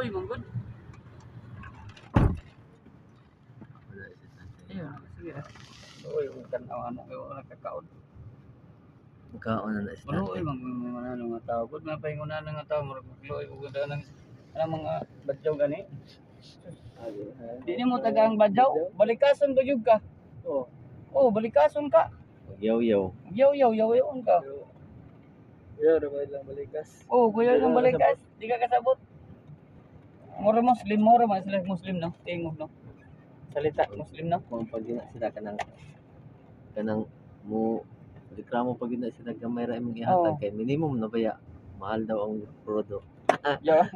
Luoy manggod. Wala si tatay. Ayun, sige. Luoy ug tan-aw ano wala kakaon. Kaon na si Luoy tatay. mga mga tao. Gud na paingunan nga tao murag luoy ug nang mga badyaw gani. Di ni mo tagang badyaw, balikason ba jud ka? Oo. Oh, balikason ka. Yaw-yaw. Yaw ka. Yo, ramay lang balikas. Oh, kuya lang balikas. Di ka kasabot. Mura Muslim, mura man sila Muslim no. Tingog no. Salita Muslim no. Kung pag gina sila kanang mo reklamo pag gina sila gamay ra imong ihatag Oo. kay minimum na baya mahal daw ang product. Yaw.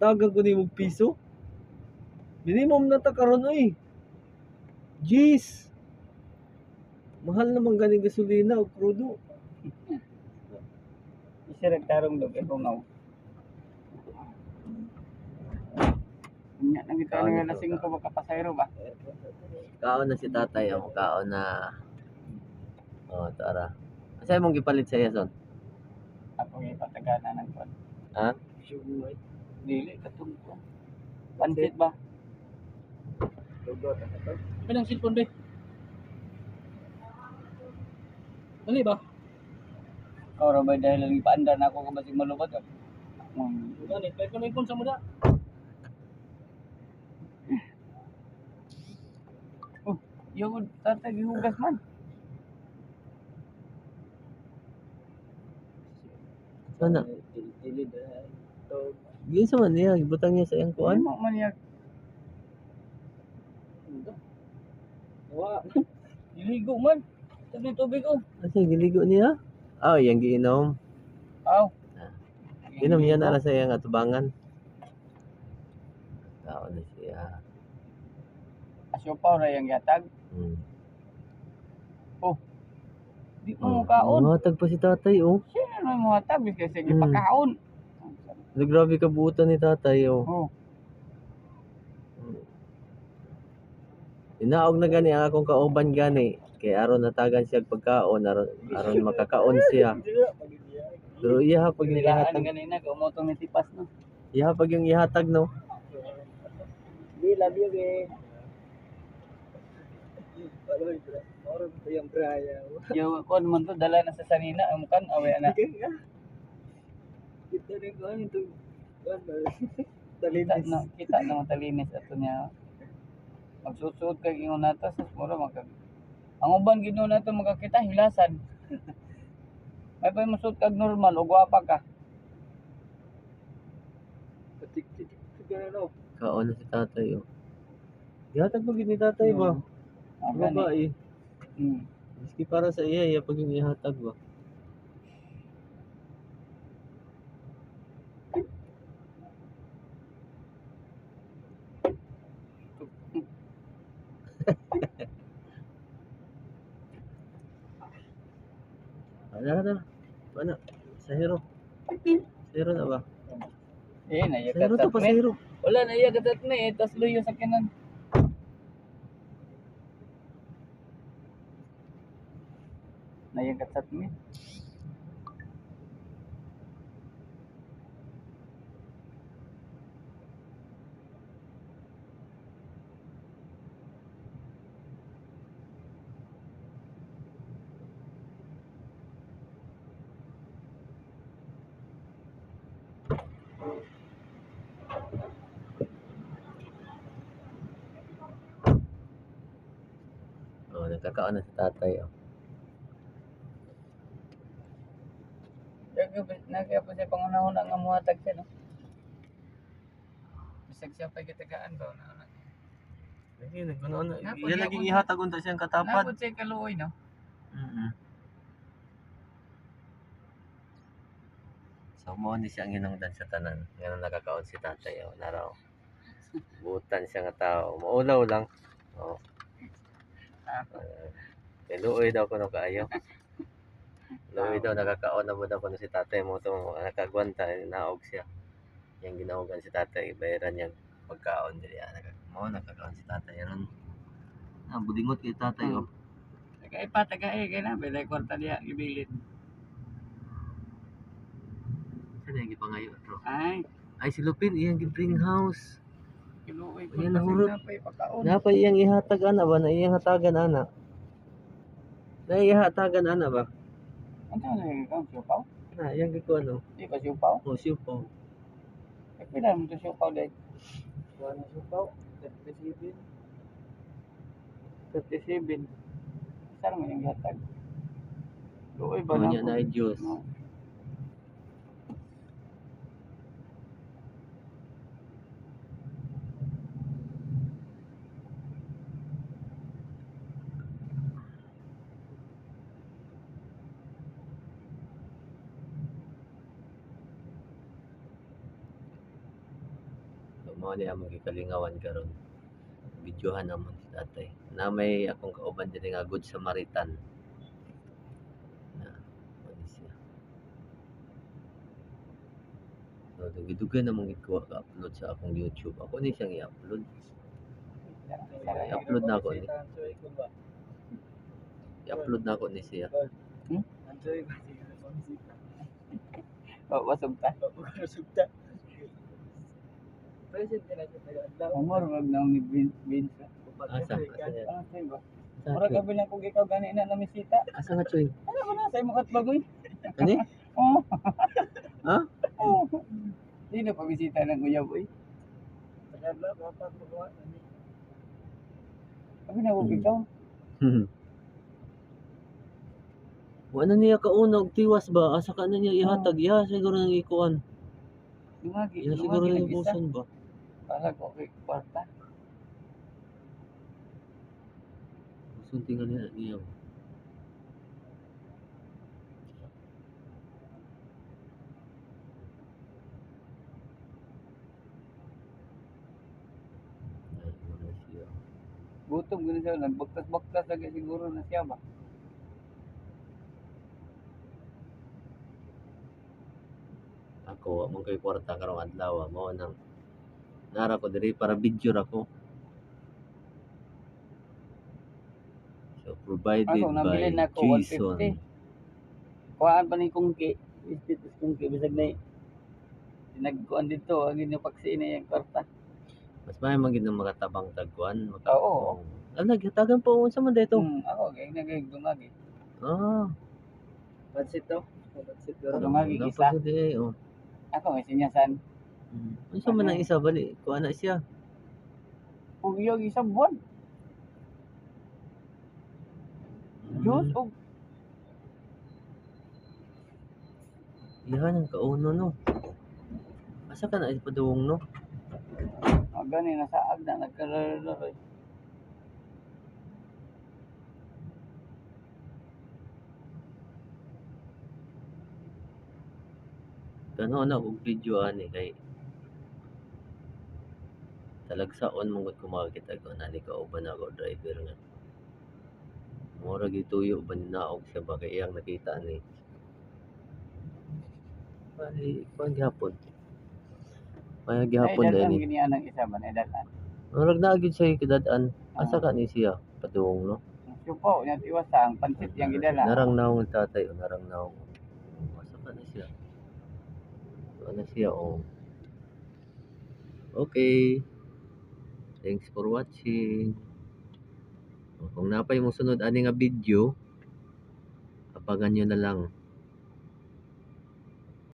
Tagang ko ni mong piso. Minimum na ta karon oy. Jeez. Mahal naman ganing gasolina o crudo. Isa nagtarong dog eh kung ako. Nya nang kita Kaon nga ito, lasing ko baka pasayro ba? Kaon na si tatay o kaon na. Oh, tara. Asa imong gipalit sa yason? Ako yung patagana ng kwan. Ha? Sugay. Dili katong ko. Pansit ba? Lugot na to. Kanang cellphone be. Dali ba? Ora ba dahil lang ipaanda na ako kabasig malubad ka. Gani, kay ko ipon sa muda. Oh, yung tatay gihugas man. Sana. Ilid na. To. Yun sa man niya, ibutang niya sa iyang kuan. Ano man yak? Wa. Iligo man. Tabi tubig ko. Asa giligo niya? Ah, yang giinom. Aw. Inom niya na sa iyang atubangan. Kaon na siya. Asyo pa ora yang yatag. Hmm. Oh. Di mo kaon. Matag pa si tatay oh. Sino na mo hatag bis kasi gipakaon. Grabe ka buutan ni tatay oh. Oh. Inaog na gani ang akong kauban gani. Kay aron natagan siya pagkaon, aron makakaon siya. Pero iya pag yung Nilaan ihatag, ganina ko mo tong tipas no. iya pag yung ihatag no. Di love you eh. Paloy bro. Ora ko yung braya. Yo kon man to dala na sa sanina ang kan away na. Kita rin ko ano ito. Kita Talinis. na kita na matalinis ato niya. Magsusuot kay ingon nata sa mura magka. Ang uban gino nato makakita hilasan. May pa masuot kag normal o gwapa ka. Patik-tik siguro. Kaon na si tatay oh. Ihatag pag ni tatay ba? Ang Babae. Hmm. Miski para sa iya pag yung ihatag ba. Ano? Ano? Sa hero. Sa hero na ba? Eh na iya Sa hero to pa sa katat. hero. Wala na iya katat ni tas luyo sa kinan. Na iya katat ni. Oh, nagkakaon na si tatay oh. Nagya pa siya pangunahon nga muhatag siya no. Bisag siya pa gitagaan ba na. Lagi nagkuno Napod iya niya lagi kung- ihatag unta siyang katapad. Napod siya kaluoy no. So mo ni siya ang hinungdan sa tanan. Nga nakakaon si tatay oh, naraw. Butan siya nga tao. Maulaw lang. Oh. Kay luoy daw kuno kaayo. Luoy daw nakakaon na mo daw kuno si tatay mo to nakagwanta naog siya. Yang ginawagan si tatay bayaran niyang pagkaon diri mo nakakaon si tatay ron. Ah, budingot kay tatay oh. Tagay pa tagay kay na bilay kwarta diya gibilin. Saan yung gipangayo bro? Ay, Ay si Lupin iyang gibring house. Kiluoy ko Ayan, kasi nahurot. napay pagkaon. Napay iyang ihatag ana ba na iyang hatagan ana. Na ihatagan ana ba? Ano na yung ikaw, siupaw? Na iyang giko ano. Di ba siupaw? Oh, siupaw. Eh, pila mo ito siupaw dahil? Wala supaw. 37. 37. Saan mo yung gatag? Luoy ba Oh, na nya ako? na ay Diyos. No. So, mao ni among gikalingawan karon. Videohan namon si tatay. Na may akong kauban diri nga Good Samaritan. Na ano siya. So, dugi-dugi namong ikuha ka-upload sa akong YouTube. Ako ni siyang i-upload. I-upload na ako ni. Ansoy ko ba? I-upload na ako ni siya. Ansoy ba? Sige na pangsita. Wasog ta. Pagkakasugta. Present ka na sa taga-adlaw. Amor, wag na ni Vince. Asa? Asa niya? Ano sa'yo ba? Asa Mura nga, ka bilang kung ikaw gani na namisita. Asa nga, Choy? Ano ba na sa'yo mga katbagoy? Kani? Oo. Ha? Oo. Hindi na pabisita ng kuya boy. Taga-adlaw, kapag magawa na ni. Sabi na huwag ikaw. Wala niya kauna og tiwas ba? Asa ka na niya ihatag? Ya, siguro nang ikuan. Lumagi. Ya, siguro Lumagi nang nag-isa. ibusan ba? Para ko kay kwarta. Buson tinggal niya. Ay, wala siya. Gutom gano'n siya. Nagbaktas-baktas lagi siguro na siya ba? Ako, wa man kay kwarta karong adlaw. Mao nang nara ko diri para video ra ko. So, provided Ako, nabili by na ako Jason. 150. Kuhaan pa ni kungki. Istitis kungki. Bisag na nagkuhan dito. Ang inipaksi na yung kwarta. Mas may man gid nang makatabang tagkuan. Oo. Ala, gitagan po unsa man dito? Ako, kaya nagagdungagi. Ah, Pansit to. Pansit ko. Ano nga, gigisa? napagudi, oh. Ako, may sinyasan. Unsa man ang isa bali? Kuha na siya. Pugyo, isang buwan. Diyos, o Yan ang kauno no. Asa ka na ipaduwong no? gani nasaag na nagkalalaroy. Gano na og video ani kay talagsaon mong gud kumakita ko na ni kauban ako driver nga. Mura gituyo ba ni naog siya ba kay iyang nakita ni. Bali, kuan gyapon. May gyapon Ay, dalan ni. ginian ng isa ba, dalan. Murag na gid siya kidad-an. Asa ka ni siya paduwong no? Supo, yung tiwasang, pansit yung gidala. Narang naong tatay o narang naong. Asa ka na siya? Ano siya oh. Okay. Thanks for watching. Kung napay mo sunod ani nga video, abangan nyo na lang.